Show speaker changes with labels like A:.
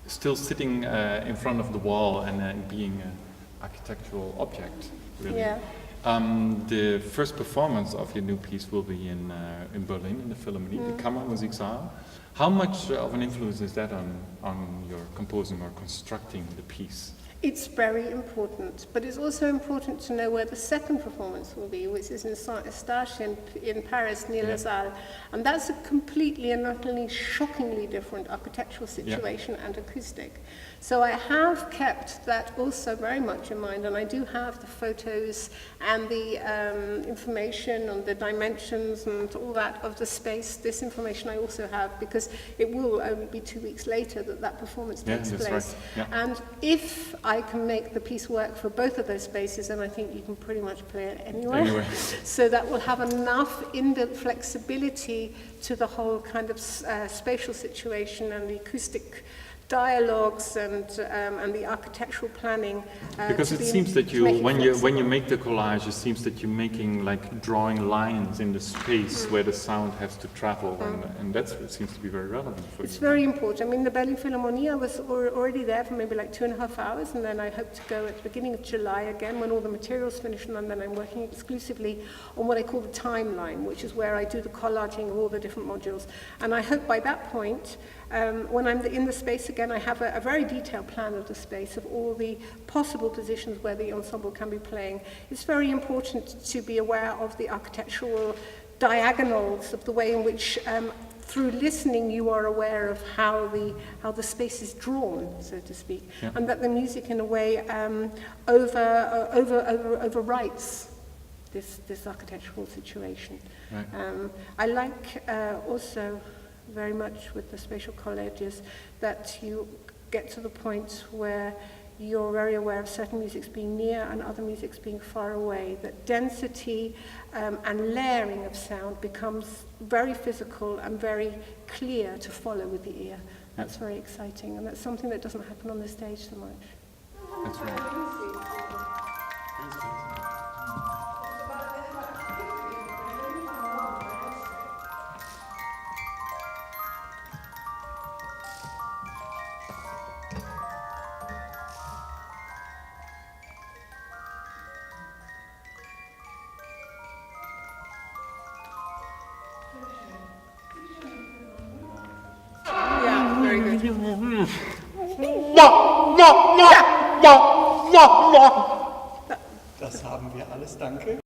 A: still sitting in front of the wall and being an architectural object, really.
B: Yeah.
A: The first performance of your new piece will be in Berlin, in the Philharmonie, the Kammermusiksaal. How much of an influence is that on your composing or constructing the piece?
B: It's very important, but it's also important to know where the second performance will be, which is in Eustache in Paris, near La Salle. And that's a completely and utterly shockingly different architectural situation and acoustic. So I have kept that also very much in mind, and I do have the photos and the information on the dimensions and all that of the space. This information I also have, because it will only be 2 weeks later that performance takes place.
A: Right. Yeah.
B: And if I can make the piece work for both of those spaces, and I think you can pretty much play it anywhere. So that will have enough inbuilt flexibility to the whole kind of spatial situation and the acoustic dialogues and the architectural planning.
A: Because it seems that when you make the collage, it seems that you're making like drawing lines in the space where the sound has to travel, and that seems to be very relevant for you.
B: It's very important. I mean, the Berlin Philharmonie, I was already there for maybe like 2.5 hours, and then I hope to go at the beginning of July again when all the material's finished, and then I'm working exclusively on what I call the timeline, which is where I do the collaging of all the different modules. And I hope by that point, when I'm in the space again, I have a very detailed plan of the space, of all the possible positions where the ensemble can be playing. It's very important to be aware of the architectural diagonals, of the way in which, through listening, you are aware of how the space is drawn, so to speak, and that the music, in a way, overwrites this architectural situation.
A: Right.
B: I like also very much with the spatial collages that you get to the point where you're very aware of certain musics being near and other musics being far away, that density and layering of sound becomes very physical and very clear to follow with the ear. That's very exciting, and that's something that doesn't happen on the stage so much.
A: That's right.
B: Yeah, very good.
C: Das haben wir alles, danke.